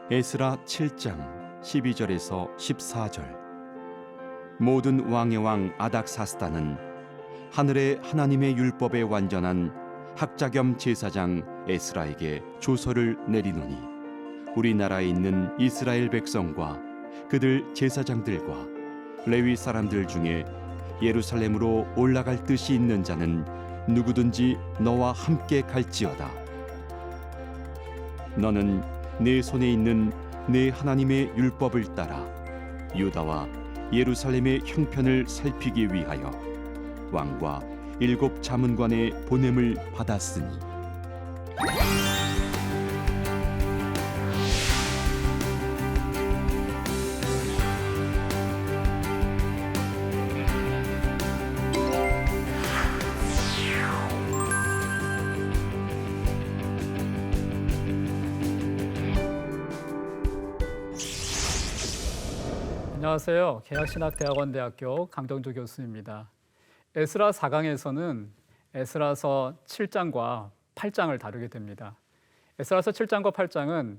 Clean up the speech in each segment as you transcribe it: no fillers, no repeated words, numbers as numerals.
에스라 7장 12절에서 14절. 모든 왕의 왕 아닥사스다는 하늘의 하나님의 율법에 완전한 학자 겸 제사장 에스라에게 조서를 내리노니, 우리나라에 있는 이스라엘 백성과 그들 제사장들과 레위 사람들 중에 예루살렘으로 올라갈 뜻이 있는 자는 누구든지 너와 함께 갈지어다. 너는 내 손에 있는 내 하나님의 율법을 따라 유다와 예루살렘의 형편을 살피기 위하여 왕과 7 자문관의 보냄을 받았으니. 안녕하세요. 계약신학대학원대학교 강정주 교수입니다. 에스라 4강에서는 에스라서 7장과 8장을 다루게 됩니다. 에스라서 7장과 8장은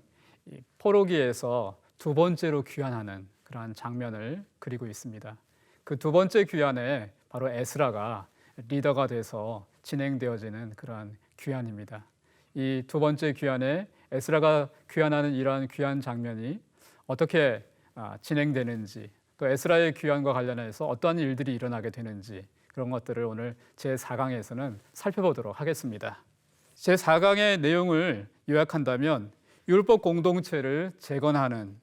포로기에서 두 번째로 귀환하는 그러한 장면을 그리고 있습니다. 그 두 번째 귀환에 바로 에스라가 리더가 돼서 진행되어지는 그러한 귀환입니다. 이 두 번째 귀환에 에스라가 귀환하는 이러한 귀환 장면이 어떻게 진행되는지, 또 에스라의 귀환과 관련해서 어떠한 일들이 일어나게 되는지, 그런 것들을 오늘 제4강에서는 살펴보도록 하겠습니다. 제4강의 내용을 요약한다면 율법 공동체를 재건하는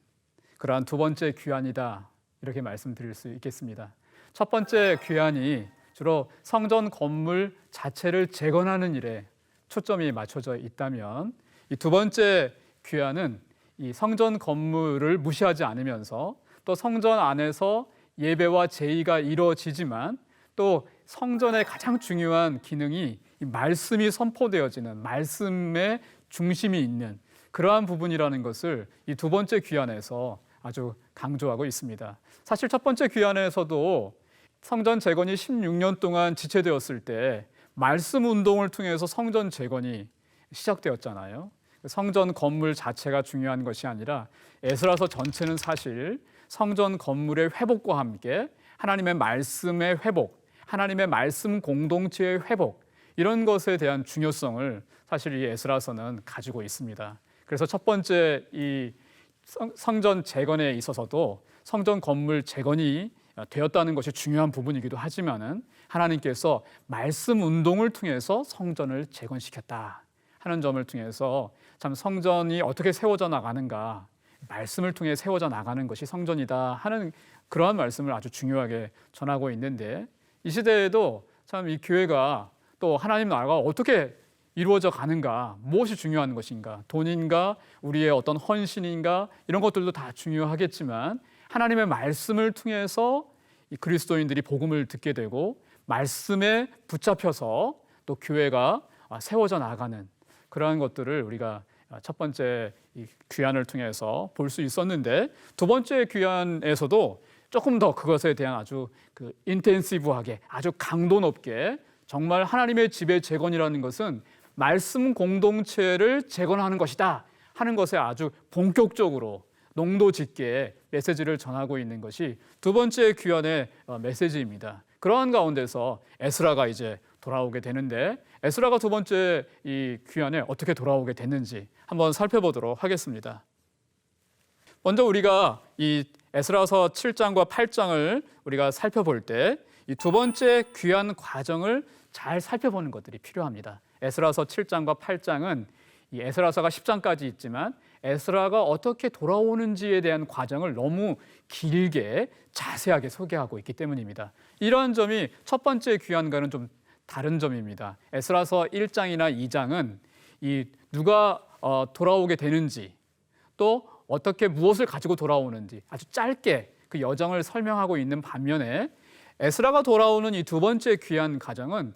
그러한 두 번째 귀환이다, 이렇게 말씀드릴 수 있겠습니다. 첫 번째 귀환이 주로 성전 건물 자체를 재건하는 일에 초점이 맞춰져 있다면, 이 두 번째 귀환은 이 성전 건물을 무시하지 않으면서 또 성전 안에서 예배와 제의가 이루어지지만 또 성전의 가장 중요한 기능이 이 말씀이 선포되어지는, 말씀의 중심이 있는 그러한 부분이라는 것을 이 두 번째 귀환에서 아주 강조하고 있습니다. 사실 첫 번째 귀환에서도 성전 재건이 16년 동안 지체되었을 때 말씀 운동을 통해서 성전 재건이 시작되었잖아요. 성전 건물 자체가 중요한 것이 아니라 에스라서 전체는 사실 성전 건물의 회복과 함께 하나님의 말씀의 회복, 하나님의 말씀 공동체의 회복, 이런 것에 대한 중요성을 사실 이 에스라서는 가지고 있습니다. 그래서 첫 번째 이 성전 재건에 있어서도 성전 건물 재건이 되었다는 것이 중요한 부분이기도 하지만은 하나님께서 말씀 운동을 통해서 성전을 재건시켰다 하는 점을 통해서 참 성전이 어떻게 세워져 나가는가, 말씀을 통해 세워져 나가는 것이 성전이다 하는 그러한 말씀을 아주 중요하게 전하고 있는데, 이 시대에도 참 이 교회가 또 하나님 나라가 어떻게 이루어져 가는가, 무엇이 중요한 것인가, 돈인가, 우리의 어떤 헌신인가, 이런 것들도 다 중요하겠지만 하나님의 말씀을 통해서 이 그리스도인들이 복음을 듣게 되고 말씀에 붙잡혀서 또 교회가 세워져 나가는 그러한 것들을 우리가 첫 번째 이 귀환을 통해서 볼 수 있었는데, 두 번째 귀환에서도 조금 더 그것에 대한 아주 인텐시브하게, 아주 강도 높게, 정말 하나님의 집의 재건이라는 것은 말씀 공동체를 재건하는 것이다 하는 것에 아주 본격적으로 농도 짙게 메시지를 전하고 있는 것이 두 번째 귀환의 메시지입니다. 그러한 가운데서 에스라가 이제 돌아오게 되는데, 에스라가 두 번째 이 귀환에 어떻게 돌아오게 됐는지 한번 살펴보도록 하겠습니다. 먼저 우리가 이 에스라서 7장과 8장을 우리가 살펴볼 때 이 두 번째 귀환 과정을 잘 살펴보는 것들이 필요합니다. 에스라서 7장과 8장은 이 에스라서가 10장까지 있지만 에스라가 어떻게 돌아오는지에 대한 과정을 너무 길게 자세하게 소개하고 있기 때문입니다. 이러한 점이 첫 번째 귀환과는 좀 다른 점입니다. 에스라서 1장이나 2장은 이 누가 돌아오게 되는지, 또 어떻게 무엇을 가지고 돌아오는지 아주 짧게 그 여정을 설명하고 있는 반면에, 에스라가 돌아오는 이 두 번째 귀환 과정은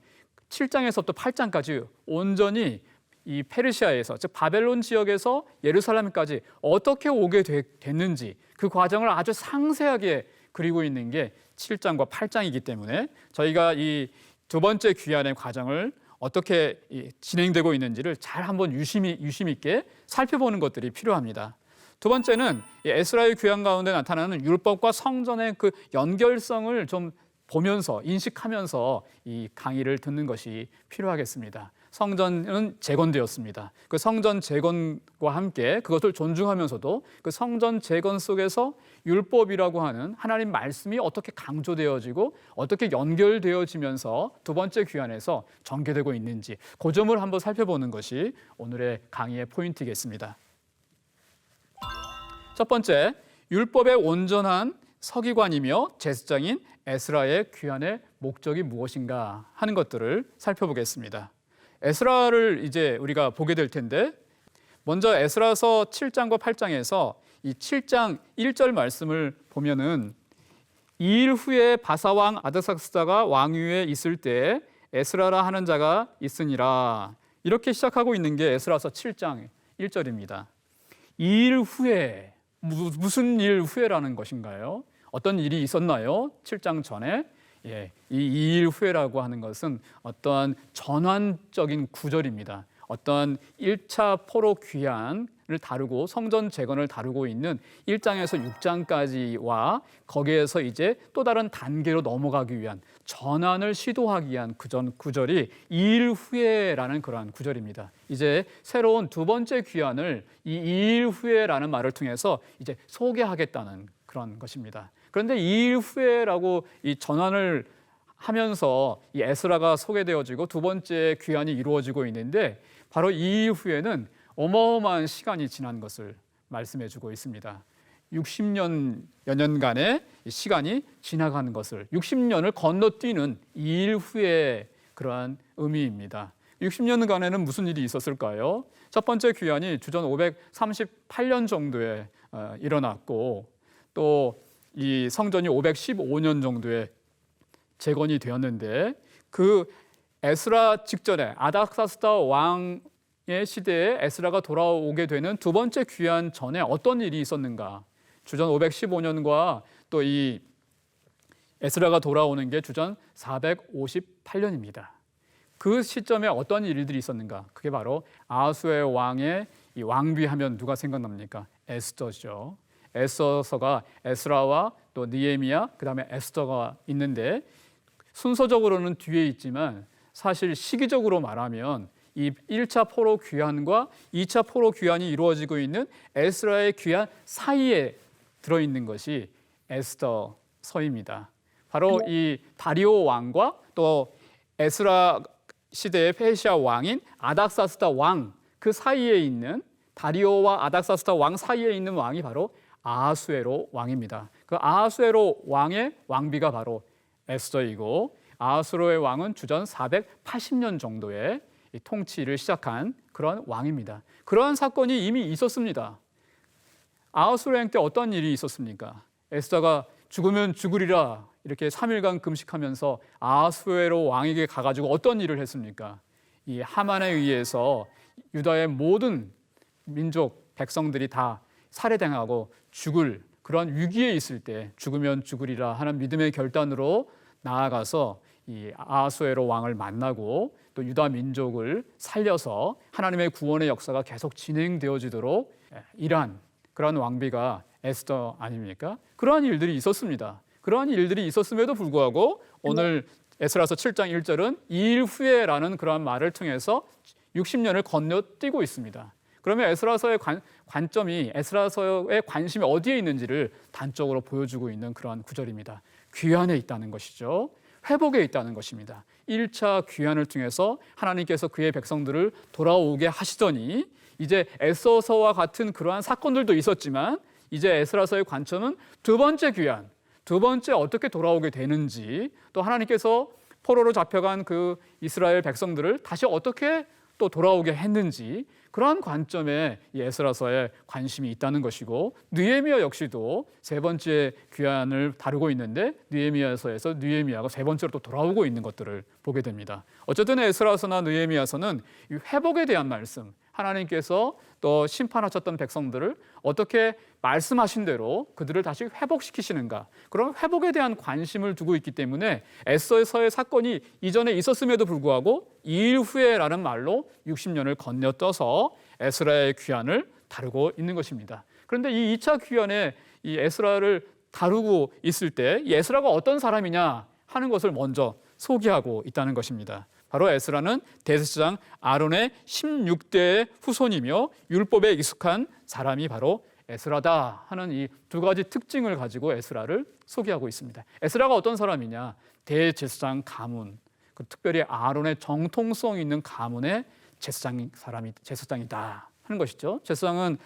7장에서부터 8장까지 온전히 이 페르시아에서, 즉 바벨론 지역에서 예루살렘까지 어떻게 오게 됐는지 그 과정을 아주 상세하게 그리고 있는 게 7장과 8장이기 때문에 저희가 이 두 번째 귀환의 과정을 어떻게 진행되고 있는지를 잘 한번 유심 있게 살펴보는 것들이 필요합니다. 두 번째는 이 에스라의 귀환 가운데 나타나는 율법과 성전의 그 연결성을 좀 보면서 인식하면서 이 강의를 듣는 것이 필요하겠습니다. 성전은 재건되었습니다. 그 성전 재건과 함께 그것을 존중하면서도 그 성전 재건 속에서 율법이라고 하는 하나님 말씀이 어떻게 강조되어지고 어떻게 연결되어지면서 두 번째 귀환에서 전개되고 있는지 그 점을 한번 살펴보는 것이 오늘의 강의의 포인트겠습니다. 첫 번째, 율법의 온전한 서기관이며 제사장인 에스라의 귀환의 목적이 무엇인가 하는 것들을 살펴보겠습니다. 에스라를 이제 우리가 보게 될 텐데 먼저 에스라서 7장과 8장에서 이 7장 1절 말씀을 보면은 2일 후에 바사왕 아드삭스다가 왕위에 있을 때 에스라라 하는 자가 있으니라 이렇게 시작하고 있는 게 에스라서 7장 1절입니다. 2일 후에 무슨 일 후에라는 것인가요? 어떤 일이 있었나요? 7장 전에 이 2일 후에라고 하는 것은 어떠한 전환적인 구절입니다. 어떤 1차 포로 귀환을 다루고 성전 재건을 다루고 있는 1장에서 6장까지와 거기에서 이제 또 다른 단계로 넘어가기 위한 전환을 시도하기 위한 구절이 2일 후에라는 그러한 구절입니다. 이제 새로운 두 번째 귀환을 이 2일 후에라는 말을 통해서 이제 소개하겠다는 그런 것입니다. 그런데 2일 후에라고 이 전환을 하면서 이 에스라가 소개되어지고 두 번째 귀환이 이루어지고 있는데 바로 2일 후에는 어마어마한 시간이 지난 것을 말씀해주고 있습니다. 60여 년간의 시간이 지나가는 것을 60년을 건너뛰는 2일 후의 그러한 의미입니다. 60년간에는 무슨 일이 있었을까요? 첫 번째 귀환이 주전 538년 정도에 일어났고 또 이 성전이 515년 정도에 재건이 되었는데 그 에스라 직전에 아닥사스다 왕의 시대에 에스라가 돌아오게 되는 두 번째 귀환 전에 어떤 일이 있었는가? 주전 515년과 또 이 에스라가 돌아오는 게 주전 458년입니다. 그 시점에 어떤 일들이 있었는가? 그게 바로 아하수의 왕의 이 왕비하면 누가 생각납니까? 에스더죠. 에스더서가 에스라와 또 느헤미야 그다음에 에스더가 있는데 순서적으로는 뒤에 있지만 사실 시기적으로 말하면 이 1차 포로 귀환과 2차 포로 귀환이 이루어지고 있는 에스라의 귀환 사이에 들어있는 것이 에스더서입니다. 바로 이 다리오 왕과 또 에스라 시대의 페르시아 왕인 아닥사스다 왕 그 사이에 있는 다리오와 아닥사스다 왕 사이에 있는 왕이 바로 아하수에로 왕입니다. 그 아하수에로 왕의 왕비가 바로 에스더이고 아하수에로의 왕은 주전 480년 정도의 통치를 시작한 그런 왕입니다. 그러한 사건이 이미 있었습니다. 아하수에로 왕 때 어떤 일이 있었습니까? 에스더가 죽으면 죽으리라 이렇게 3일간 금식하면서 아하수에로 왕에게 가가지고 어떤 일을 했습니까? 이 하만에 의해서 유다의 모든 민족 백성들이 다 살해당하고 죽을 그런 위기에 있을 때 죽으면 죽으리라 하는 믿음의 결단으로 나아가서 이 아하수에로 왕을 만나고 또 유다 민족을 살려서 하나님의 구원의 역사가 계속 진행되어지도록 일한 그런 왕비가 에스더 아닙니까? 그러한 일들이 있었습니다. 그러한 일들이 있었음에도 불구하고 오늘 에스라서 7장 1절은 2일 후에라는 그러한 말을 통해서 60년을 건너뛰고 있습니다. 그러면 에스라서의 관점이 에스라서의 관심이 어디에 있는지를 단적으로 보여주고 있는 그러한 구절입니다. 귀환에 있다는 것이죠. 회복에 있다는 것입니다. 1차 귀환을 통해서 하나님께서 그의 백성들을 돌아오게 하시더니 이제 에스더서와 같은 그러한 사건들도 있었지만 이제 에스라서의 관점은 두 번째 귀환, 두 번째 어떻게 돌아오게 되는지 또 하나님께서 포로로 잡혀간 그 이스라엘 백성들을 다시 어떻게 또 돌아오게 했는지 그러한 관점에 이 에스라서에 관심이 있다는 것이고 느헤미야 역시도 세 번째 귀환을 다루고 있는데 느헤미야서에서 느헤미야가 세 번째로 또 돌아오고 있는 것들을 보게 됩니다. 어쨌든 에스라서나 느헤미야서는 이 회복에 대한 말씀, 하나님께서 또 심판하셨던 백성들을 어떻게 말씀하신 대로 그들을 다시 회복시키시는가 그런 회복에 대한 관심을 두고 있기 때문에 에스더서의 사건이 이전에 있었음에도 불구하고 2일 후에라는 말로 60년을 건너뛰어서 에스라의 귀환을 다루고 있는 것입니다. 그런데 이 2차 귀환에 이 에스라를 다루고 있을 때 이 에스라가 어떤 사람이냐 하는 것을 먼저 소개하고 있다는 것입니다. 바로 에스라는 대제사장 아론의 16대의 후손이며 율법에 익숙한 사람이 바로 에스라다 하는 이 두 가지 특징을 가지고 에스라를 소개하고 있습니다. 에스라가 어떤 사람이냐? 대제사장 가문, 특별히 아론의 정통성 있는 가문의 제사장이다 하는 것이죠. 제사장은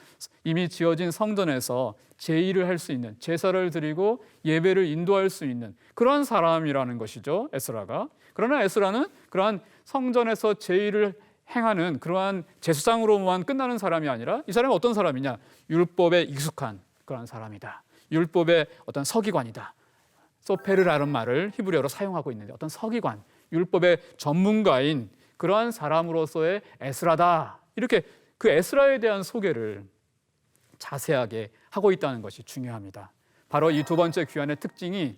이미 지어진 성전에서 제의를 할 수 있는, 제사를 드리고 예배를 인도할 수 있는 그런 사람이라는 것이죠, 에스라가. 그러나 에스라는 그러한 성전에서 제의를 행하는 그러한 제사장으로만 끝나는 사람이 아니라 이 사람이 어떤 사람이냐? 율법에 익숙한 그런 사람이다. 율법의 어떤 서기관이다. 소페르라는 말을 히브리어로 사용하고 있는데 어떤 서기관, 율법의 전문가인 그러한 사람으로서의 에스라다. 이렇게 그 에스라에 대한 소개를 자세하게 하고 있다는 것이 중요합니다. 바로 이 두 번째 귀환의 특징이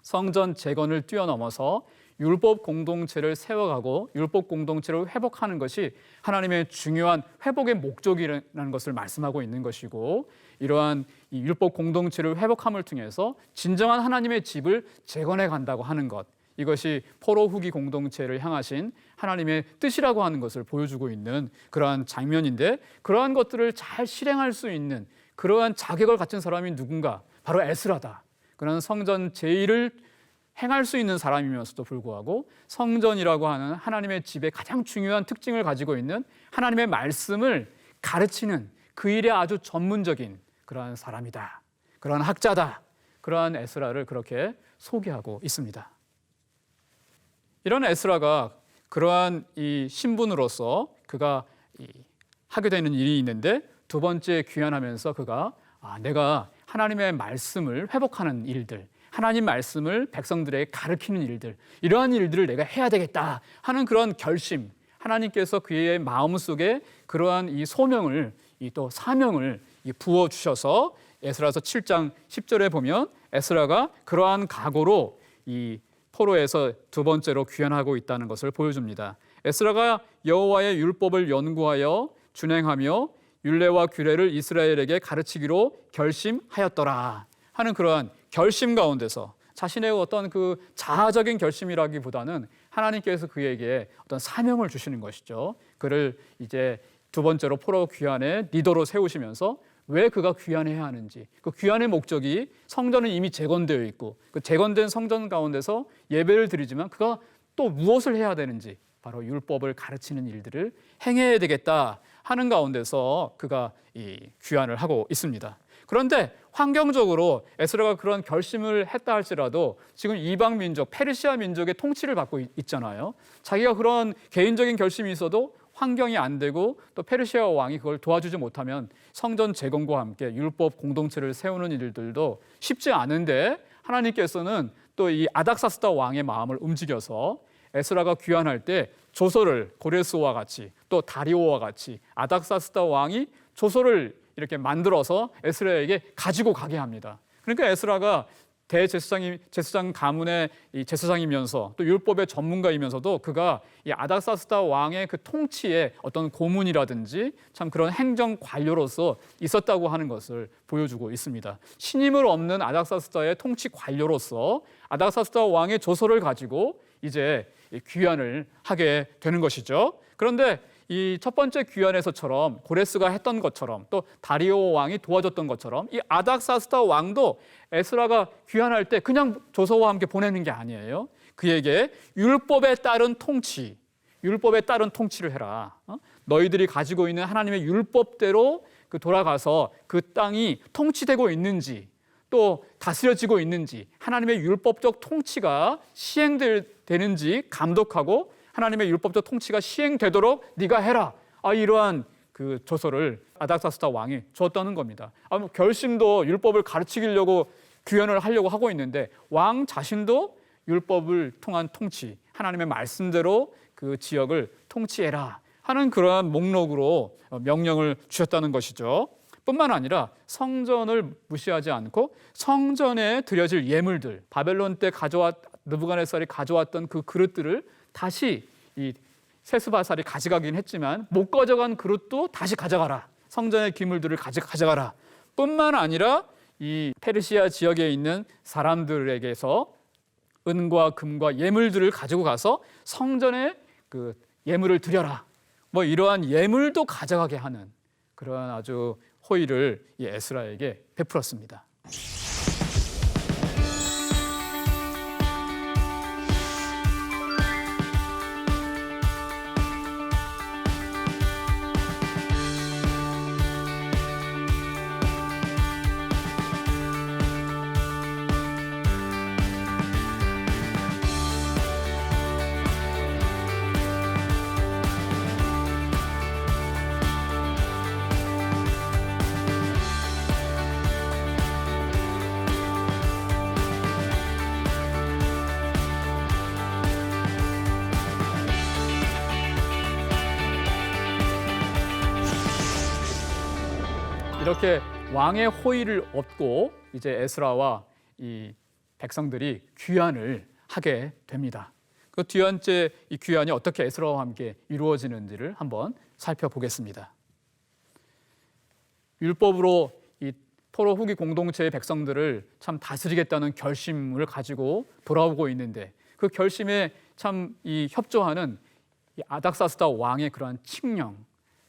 성전 재건을 뛰어넘어서 율법 공동체를 세워가고 율법 공동체를 회복하는 것이 하나님의 중요한 회복의 목적이라는 것을 말씀하고 있는 것이고, 이러한 이 율법 공동체를 회복함을 통해서 진정한 하나님의 집을 재건해 간다고 하는 것, 이것이 포로 후기 공동체를 향하신 하나님의 뜻이라고 하는 것을 보여주고 있는 그러한 장면인데, 그러한 것들을 잘 실행할 수 있는 그러한 자격을 갖춘 사람이 누군가? 바로 에스라다. 그런 성전 제의를 행할 수 있는 사람이면서도 불구하고 성전이라고 하는 하나님의 집의 가장 중요한 특징을 가지고 있는 하나님의 말씀을 가르치는 그 일에 아주 전문적인 그러한 사람이다. 그러한 학자다. 그러한 에스라를 그렇게 소개하고 있습니다. 이런 에스라가 그러한 이 신분으로서 그가 하게 되는 일이 있는데, 두 번째 귀환하면서 그가 내가 하나님의 말씀을 회복하는 일들, 하나님 말씀을 백성들에게 가르치는 일들, 이러한 일들을 내가 해야 되겠다 하는 그런 결심, 하나님께서 그의 마음속에 그러한 이 소명을, 또 사명을 부어주셔서 에스라서 7장 10절에 보면 에스라가 그러한 각오로 이 포로에서 두 번째로 귀환하고 있다는 것을 보여줍니다. 에스라가 여호와의 율법을 연구하여 준행하며 율례와 규례를 이스라엘에게 가르치기로 결심하였더라 하는 그러한 결심 가운데서 자신의 어떤 그 자아적인 결심이라기보다는 하나님께서 그에게 어떤 사명을 주시는 것이죠. 그를 이제 두 번째로 포로 귀환의 리더로 세우시면서 왜 그가 귀환해야 하는지, 그 귀환의 목적이 성전은 이미 재건되어 있고 그 재건된 성전 가운데서 예배를 드리지만 그가 또 무엇을 해야 되는지, 바로 율법을 가르치는 일들을 행해야 되겠다 하는 가운데서 그가 이 귀환을 하고 있습니다. 그런데 환경적으로 에스라가 그런 결심을 했다 할지라도 지금 이방 민족, 페르시아 민족의 통치를 받고 있잖아요. 자기가 그런 개인적인 결심이 있어도 환경이 안 되고 또 페르시아 왕이 그걸 도와주지 못하면 성전 재건과 함께 율법 공동체를 세우는 일들도 쉽지 않은데, 하나님께서는 또 이 아닥사스다 왕의 마음을 움직여서 에스라가 귀환할 때 조서를 고레스와 같이 또 다리오와 같이 아닥사스다 왕이 조서를 이렇게 만들어서 에스라에게 가지고 가게 합니다. 그러니까 에스라가 제사장 가문의 이 제사장이면서 또 율법의 전문가이면서도 그가 이 아닥사스다 왕의 그 통치에 어떤 고문이라든지 참 그런 행정 관료로서 있었다고 하는 것을 보여주고 있습니다. 신임을 얻는 아닥사스다의 통치 관료로서 아닥사스다 왕의 조서를 가지고 이제 귀환을 하게 되는 것이죠. 그런데 이 첫 번째 귀환에서처럼 고레스가 했던 것처럼 또 다리오 왕이 도와줬던 것처럼 이 아닥사스다 왕도 에스라가 귀환할 때 그냥 조서와 함께 보내는 게 아니에요. 그에게 율법에 따른 통치, 율법에 따른 통치를 해라. 너희들이 가지고 있는 하나님의 율법대로 돌아가서 그 땅이 통치되고 있는지 또 다스려지고 있는지, 하나님의 율법적 통치가 시행되는지 감독하고 하나님의 율법적 통치가 시행되도록 네가 해라. 이러한 그 조서를 아닥사스다 왕이 줬다는 겁니다. 결심도 율법을 가르치려고 귀환을 하려고 하고 있는데 왕 자신도 율법을 통한 통치, 하나님의 말씀대로 그 지역을 통치해라 하는 그러한 목록으로 명령을 주셨다는 것이죠. 뿐만 아니라 성전을 무시하지 않고 성전에 드려질 예물들, 바벨론 때 느부갓네살이 가져왔던 그 그릇들을 다시 이 세스바살이 가져가긴 했지만 못 가져간 그릇도 다시 가져가라. 성전의 기물들을 가져가라. 뿐만 아니라 이 페르시아 지역에 있는 사람들에게서 은과 금과 예물들을 가지고 가서 성전에 그 예물을 드려라. 뭐 이러한 예물도 가져가게 하는 그러한 아주 호의를 이 에스라에게 베풀었습니다. 이렇게 왕의 호의를 얻고 이제 에스라와 이 백성들이 귀환을 하게 됩니다. 그 두 번째 이 귀환이 어떻게 에스라와 함께 이루어지는지를 한번 살펴보겠습니다. 율법으로 이 포로 후기 공동체의 백성들을 참 다스리겠다는 결심을 가지고 돌아오고 있는데 그 결심에 참 이 협조하는 이 아닥사스다 왕의 그러한 칙령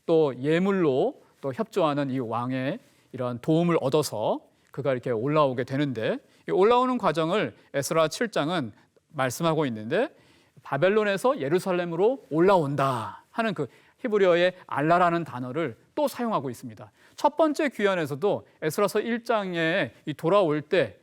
또 예물로 또 협조하는 이 왕의 이러한 도움을 얻어서 그가 이렇게 올라오게 되는데 이 올라오는 과정을 에스라 7장은 말씀하고 있는데 바벨론에서 예루살렘으로 올라온다 하는 그 히브리어의 알라라는 단어를 또 사용하고 있습니다. 첫 번째 귀환에서도 에스라서 1장에 이 돌아올 때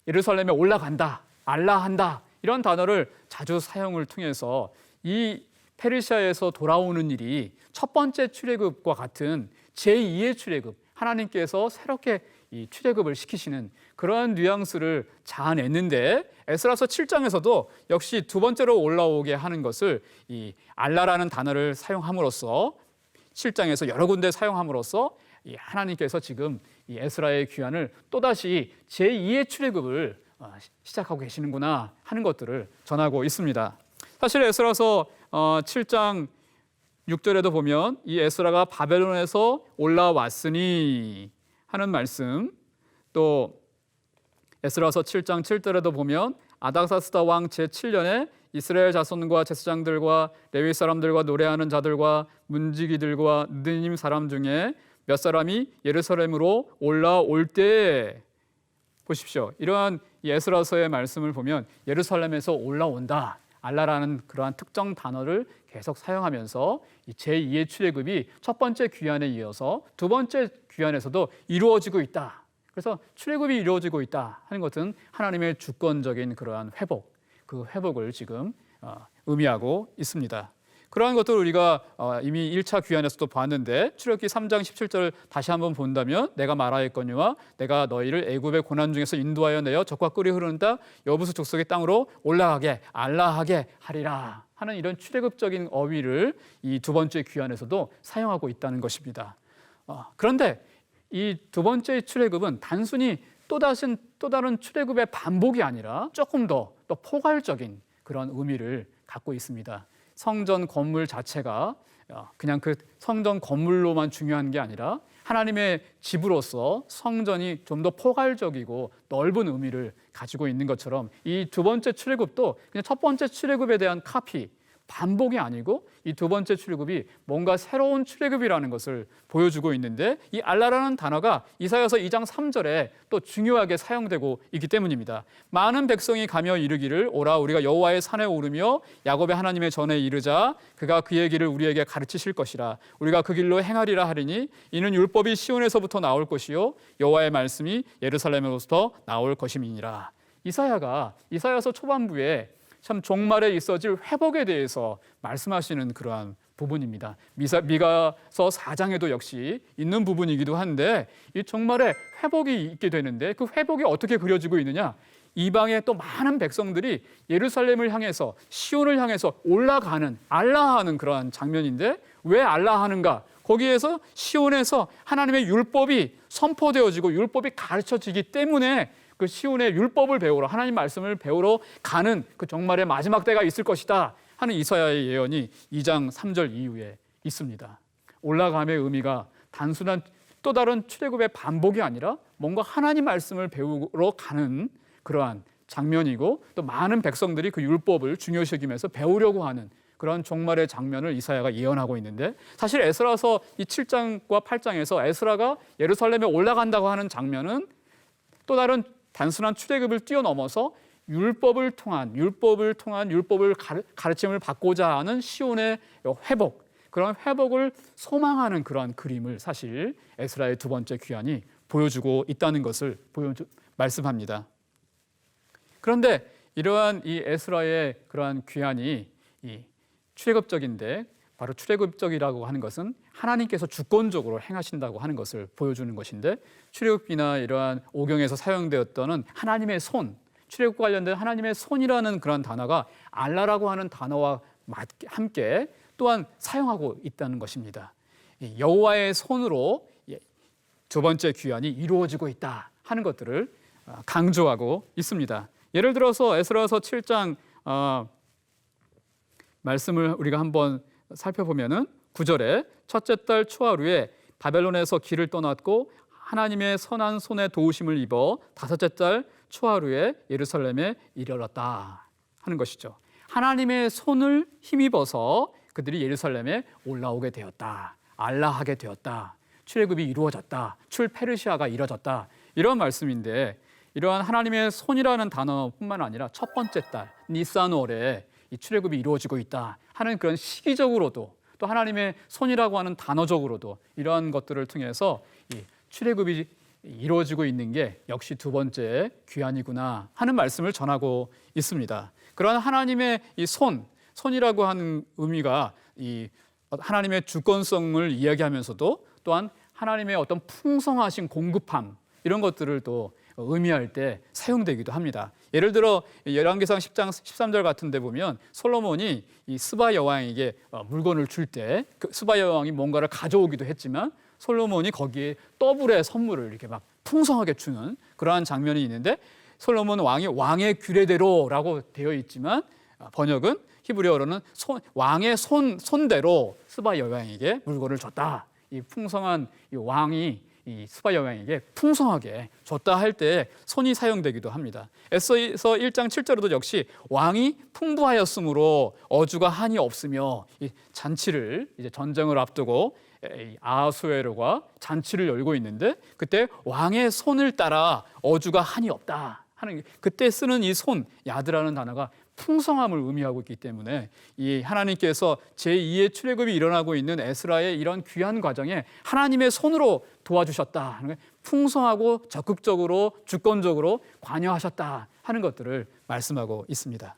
예루살렘에 올라간다, 알라한다 이런 단어를 자주 사용을 통해서 이 페르시아에서 돌아오는 일이 첫 번째 출애굽과 같은 제2의 출애굽, 하나님께서 새롭게 이 출애굽을 시키시는 그러한 뉘앙스를 자아냈는데 에스라서 7장에서도 역시 두 번째로 올라오게 하는 것을 이 알라라는 단어를 사용함으로써 7장에서 여러 군데 사용함으로써 이 하나님께서 지금 이 에스라의 귀환을 또다시 제2의 출애굽을 시작하고 계시는구나 하는 것들을 전하고 있습니다. 사실 에스라서 7장 6절에도 보면 이 에스라가 바벨론에서 올라왔으니 하는 말씀, 또 에스라서 7장 7절에도 보면 아닥사스다 왕 제7년에 이스라엘 자손과 제사장들과 레위 사람들과 노래하는 자들과 문지기들과 느님 사람 중에 몇 사람이 예루살렘으로 올라올 때 보십시오. 이러한 에스라서의 말씀을 보면 예루살렘에서 올라온다. 알라라는 그러한 특정 단어를 계속 사용하면서 제2의 출애굽이 첫 번째 귀환에 이어서 두 번째 귀환에서도 이루어지고 있다. 그래서 출애굽이 이루어지고 있다 하는 것은 하나님의 주권적인 그러한 회복, 그 회복을 지금 의미하고 있습니다. 그러한 것들을 우리가 이미 1차 귀환에서도 봤는데 출애굽기 3장 17절 다시 한번 본다면 내가 말하였거니와 내가 너희를 애굽의 고난 중에서 인도하여 내어 적과 꿀이 흐르는 땅 여부수 족속의 땅으로 올라가게 알라하게 하리라 하는 이런 출애굽적인 어휘를 이 두 번째 귀환에서도 사용하고 있다는 것입니다. 그런데 이 두 번째 출애굽은 단순히 또 다른 출애굽의 반복이 아니라 조금 더 포괄적인 그런 의미를 갖고 있습니다. 성전 건물 자체가 그냥 그 성전 건물로만 중요한 게 아니라 하나님의 집으로서 성전이 좀 더 포괄적이고 넓은 의미를 가지고 있는 것처럼 이 두 번째 출애굽도 그냥 첫 번째 출애굽에 대한 카피, 반복이 아니고 이 두 번째 출애굽이 뭔가 새로운 출애굽이라는 것을 보여주고 있는데 이 알라라는 단어가 이사야서 2장 3절에 또 중요하게 사용되고 있기 때문입니다. 많은 백성이 가며 이르기를 오라 우리가 여호와의 산에 오르며 야곱의 하나님의 전에 이르자 그가 그의 길을 우리에게 가르치실 것이라 우리가 그 길로 행하리라 하리니 이는 율법이 시온에서부터 나올 것이요 여호와의 말씀이 예루살렘에서부터 나올 것임이니라. 이사야가 이사야서 초반부에 참 종말에 있어질 회복에 대해서 말씀하시는 그러한 부분입니다. 미가서 4장에도 역시 있는 부분이기도 한데 이 종말에 회복이 있게 되는데 그 회복이 어떻게 그려지고 있느냐? 이방의 또 많은 백성들이 예루살렘을 향해서 시온을 향해서 올라가는 알라하는 그러한 장면인데 왜 알라하는가? 거기에서 시온에서 하나님의 율법이 선포되어지고 율법이 가르쳐지기 때문에 그 시온의 율법을 배우러 하나님 말씀을 배우러 가는 그 종말의 마지막 때가 있을 것이다 하는 이사야의 예언이 2장 3절 이후에 있습니다. 올라감의 의미가 단순한 또 다른 출애굽의 반복이 아니라 뭔가 하나님 말씀을 배우러 가는 그러한 장면이고, 또 많은 백성들이 그 율법을 중요시 여기면서 배우려고 하는 그런 종말의 장면을 이사야가 예언하고 있는데, 사실 에스라서 이 7장과 8장에서 에스라가 예루살렘에 올라간다고 하는 장면은 또 다른 단순한 출애굽을 뛰어넘어서 율법을 통한 율법을 가르침을 받고자 하는 시온의 회복, 그런 회복을 소망하는 그러한 그림을 사실 에스라의 두 번째 귀환이 보여주고 있다는 것을 말씀합니다. 그런데 이러한 이 에스라의 그러한 귀환이 이 출애굽적인데, 바로 출애굽적이라고 하는 것은 하나님께서 주권적으로 행하신다고 하는 것을 보여주는 것인데, 출애굽이나 이러한 오경에서 사용되었던 하나님의 손, 출애굽과 관련된 하나님의 손이라는 그런 단어가 알라라고 하는 단어와 함께 또한 사용하고 있다는 것입니다. 여호와의 손으로 두 번째 귀환이 이루어지고 있다 하는 것들을 강조하고 있습니다. 예를 들어서 에스라서 7장 말씀을 우리가 한번 살펴보면은 9절에 첫째 달 초하루에 바벨론에서 길을 떠났고 하나님의 선한 손에 도우심을 입어 다섯째 달 초하루에 예루살렘에 이르렀다 하는 것이죠. 하나님의 손을 힘입어서 그들이 예루살렘에 올라오게 되었다, 알라하게 되었다, 출애굽이 이루어졌다, 출페르시아가 이루어졌다, 이런 말씀인데, 이러한 하나님의 손이라는 단어뿐만 아니라 첫 번째 달 니산월에 이 출애굽이 이루어지고 있다 하는 그런 시기적으로도, 또 하나님의 손이라고 하는 단어적으로도 이러한 것들을 통해서 이 출애굽이 이루어지고 있는 게 역시 두 번째 귀환이구나 하는 말씀을 전하고 있습니다. 그러한 하나님의 이 손이라고 하는 의미가 이 하나님의 주권성을 이야기하면서도 또한 하나님의 어떤 풍성하신 공급함, 이런 것들을 또 의미할 때 사용되기도 합니다. 예를 들어 열왕기상 10장 13절 같은 데 보면 솔로몬이 이 스바 여왕에게 물건을 줄 때 그 스바 여왕이 뭔가를 가져오기도 했지만 솔로몬이 거기에 더블의 선물을 이렇게 막 풍성하게 주는 그러한 장면이 있는데, 솔로몬 왕이 왕의 규례대로라고 되어 있지만 번역은 히브리어로는 왕의 손대로 스바 여왕에게 물건을 줬다. 이 풍성한 이 왕이 이 스바 여왕에게 풍성하게 줬다 할 때 손이 사용되기도 합니다. 에스서 1장 7절에도 역시 왕이 풍부하였으므로 어주가 한이 없으며, 이 잔치를 이제 전쟁을 앞두고 아하수에로가 잔치를 열고 있는데, 그때 왕의 손을 따라 어주가 한이 없다 하는, 그때 쓰는 이 손, 야드라는 단어가 풍성함을 의미하고 있기 때문에 이 하나님께서 제2의 출애굽이 일어나고 있는 에스라의 이런 귀한 과정에 하나님의 손으로 도와주셨다, 풍성하고 적극적으로 주권적으로 관여하셨다 하는 것들을 말씀하고 있습니다.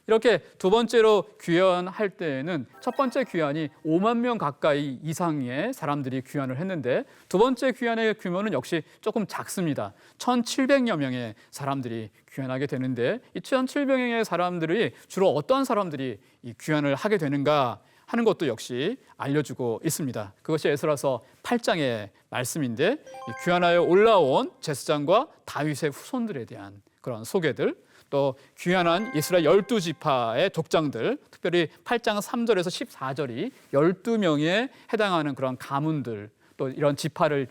이렇게 두 번째로 귀환할 때에는 첫 번째 귀환이 5만 명 가까이 이상의 사람들이 귀환을 했는데, 두 번째 귀환의 규모는 역시 조금 작습니다. 1,700여 명의 사람들이 귀환하게 되는데, 이 1,700명의 사람들이 주로 어떤 사람들이 이 귀환을 하게 되는가 하는 것도 역시 알려주고 있습니다. 그것이 에스라서 8장의 말씀인데, 귀환하여 올라온 제사장과 다윗의 후손들에 대한 그런 소개들, 또 귀환한 이스라엘 12지파의 족장들, 특별히 8장 3절에서 14절이 12명에 해당하는 그런 가문들, 또 이런 지파를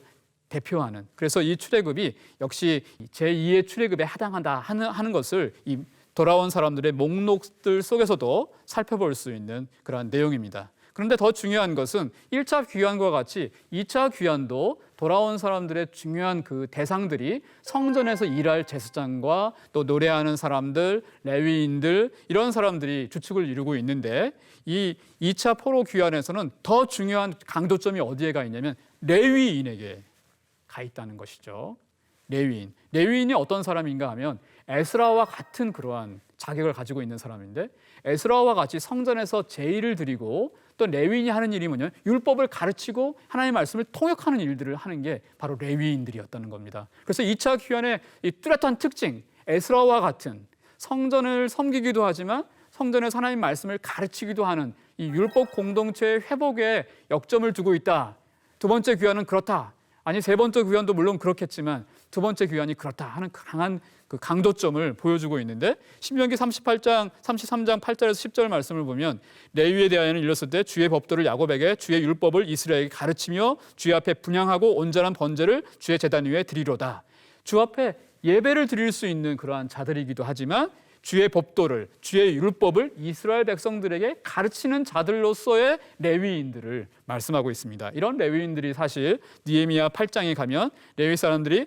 대표하는, 그래서 이 출애굽이 역시 제2의 출애굽에 해당한다 하는 것을 이 돌아온 사람들의 목록들 속에서도 살펴볼 수 있는 그런 내용입니다. 그런데 더 중요한 것은 1차 귀환과 같이 2차 귀환도 돌아온 사람들의 중요한 그 대상들이 성전에서 일할 제사장과 또 노래하는 사람들, 레위인들, 이런 사람들이 주축을 이루고 있는데, 이 2차 포로 귀환에서는 더 중요한 강조점이 어디에 가 있냐면 레위인에게 가 있다는 것이죠. 레위인이 어떤 사람인가 하면 에스라와 같은 그러한 자격을 가지고 있는 사람인데, 에스라와 같이 성전에서 제의를 드리고, 또 레위인이 하는 일이 뭐냐면 율법을 가르치고 하나님의 말씀을 통역하는 일들을 하는 게 바로 레위인들이었다는 겁니다. 그래서 2차 귀환의 이 뚜렷한 특징, 에스라와 같은 성전을 섬기기도 하지만 성전에서 하나님의 말씀을 가르치기도 하는 이 율법 공동체의 회복에 역점을 두고 있다. 두 번째 귀환은 그렇다 아니 세 번째 귀환도 물론 그렇겠지만 두 번째 귀환이 그렇다 하는 강한 그 강도점을 보여주고 있는데 신명기 33장 8절에서 10절 말씀을 보면 레위에 대하여는 일렀을 때 주의 법도를 야곱에게 주의 율법을 이스라엘에게 가르치며 주의 앞에 분향하고 온전한 번제를 주의 제단 위에 드리로다. 주 앞에 예배를 드릴 수 있는 그러한 자들이기도 하지만 주의 법도를 주의 율법을 이스라엘 백성들에게 가르치는 자들로서의 레위인들을 말씀하고 있습니다. 이런 레위인들이 사실 느헤미야 8장에 가면 레위 사람들은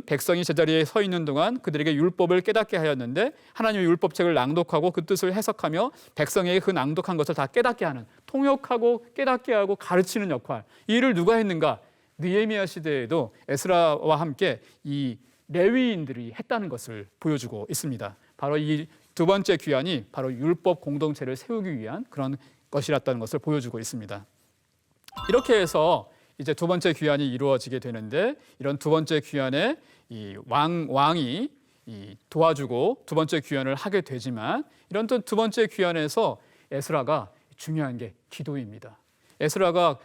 백성이 제자리에 서 있는 동안 그들에게 율법을 깨닫게 하였는데 하나님의 율법책을 낭독하고 그 뜻을 해석하며 백성에게 그 낭독한 것을 다 깨닫게 하는, 통역하고 깨닫게 하고 가르치는 역할, 이 일을 누가 했는가? 느헤미야 시대에도 에스라와 함께 이 레위인들이 했다는 것을 보여주고 있습니다. 바로 이 두 번째 귀환이 바로 율법 공동체를 세우기 위한 그런 것이었다는 것을 보여주고 있습니다. 이렇게 해서 이제 두 번째 귀환이 이루어지게 되는데, 이런 두 번째 귀환에 이 왕이 도와주고 두 번째 귀환을 하게 되지만, 이런 또 두 번째 귀환에서 에스라가 중요한 게 기도입니다. 에스라가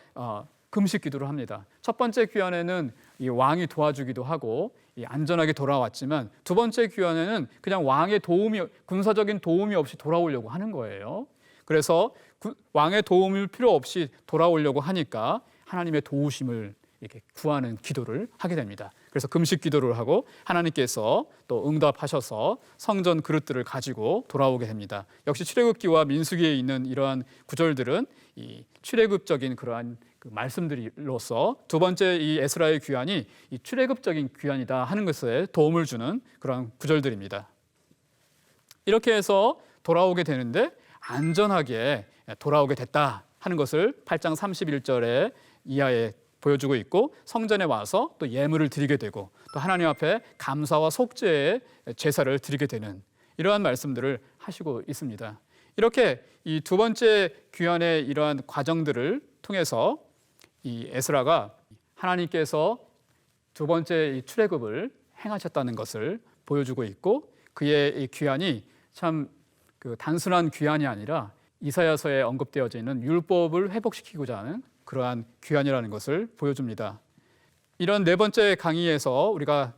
금식 기도를 합니다. 첫 번째 귀환에는 이 왕이 도와주기도 하고 안전하게 돌아왔지만, 두 번째 귀환에는 그냥 왕의 군사적인 도움이 없이 돌아오려고 하는 거예요. 그래서 왕의 도움이 필요 없이 돌아오려고 하니까 하나님의 도우심을 이렇게 구하는 기도를 하게 됩니다. 그래서 금식 기도를 하고 하나님께서 또 응답하셔서 성전 그릇들을 가지고 돌아오게 됩니다. 역시 출애굽기와 민수기에 있는 이러한 구절들은 이 출애굽적인 그러한 그 말씀들로서 두 번째 이 에스라의 귀환이 이 출애굽적인 귀환이다 하는 것에 도움을 주는 그러한 구절들입니다. 이렇게 해서 돌아오게 되는데 안전하게 돌아오게 됐다 하는 것을 8장 31절에 이하에 보여주고 있고, 성전에 와서 또 예물을 드리게 되고 또 하나님 앞에 감사와 속죄의 제사를 드리게 되는 이러한 말씀들을 하시고 있습니다. 이렇게 이 두 번째 귀환의 이러한 과정들을 통해서 이 에스라가 하나님께서 두 번째 이 출애굽을 행하셨다는 것을 보여주고 있고, 그의 이 귀환이 참 그 단순한 귀환이 아니라 이사야서에 언급되어져 있는 율법을 회복시키고자 하는 그러한 귀환이라는 것을 보여줍니다. 이런 네 번째 강의에서 우리가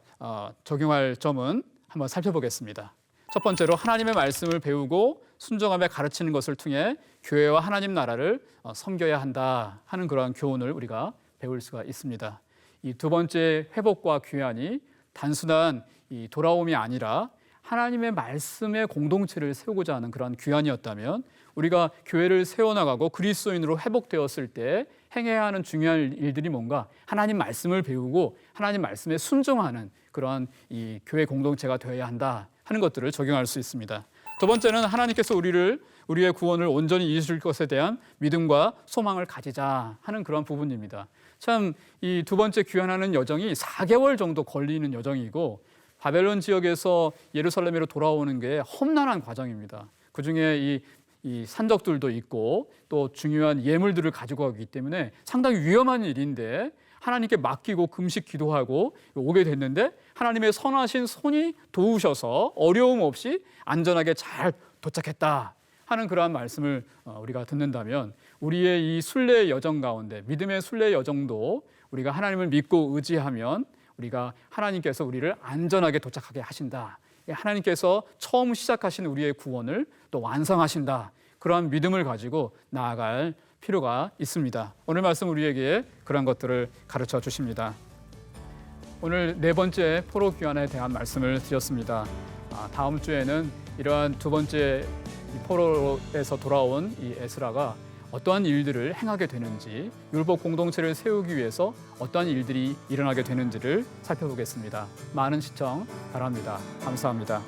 적용할 점은 한번 살펴보겠습니다. 첫 번째로 하나님의 말씀을 배우고 순종하며 가르치는 것을 통해 교회와 하나님 나라를 섬겨야 한다 하는 그러한 교훈을 우리가 배울 수가 있습니다. 이 두 번째 회복과 귀환이 단순한 이 돌아옴이 아니라 하나님의 말씀의 공동체를 세우고자 하는 그러한 귀환이었다면, 우리가 교회를 세워나가고 그리스도인으로 회복되었을 때 행해야 하는 중요한 일들이 뭔가? 하나님 말씀을 배우고 하나님 말씀에 순종하는 그러한 이 교회 공동체가 되어야 한다 하는 것들을 적용할 수 있습니다. 두 번째는 하나님께서 우리의 구원을 온전히 이루실 것에 대한 믿음과 소망을 가지자 하는 그런 부분입니다. 참 이 두 번째 귀환하는 여정이 4개월 정도 걸리는 여정이고, 바벨론 지역에서 예루살렘으로 돌아오는 게 험난한 과정입니다. 그중에 이 산적들도 있고 또 중요한 예물들을 가지고 가기 때문에 상당히 위험한 일인데, 하나님께 맡기고 금식 기도하고 오게 됐는데 하나님의 선하신 손이 도우셔서 어려움 없이 안전하게 잘 도착했다 하는 그러한 말씀을 우리가 듣는다면, 우리의 이 순례의 여정 가운데 믿음의 순례의 여정도 우리가 하나님을 믿고 의지하면 우리가 하나님께서 우리를 안전하게 도착하게 하신다. 하나님께서 처음 시작하신 우리의 구원을 또 완성하신다. 그러한 믿음을 가지고 나아갈 필요가 있습니다. 오늘 말씀 우리에게 그런 것들을 가르쳐 주십니다. 오늘 네 번째 포로 귀환에 대한 말씀을 드렸습니다. 다음 주에는 이러한 두 번째 포로에서 돌아온 이 에스라가 어떠한 일들을 행하게 되는지, 율법 공동체를 세우기 위해서 어떠한 일들이 일어나게 되는지를 살펴보겠습니다. 많은 시청 바랍니다. 감사합니다.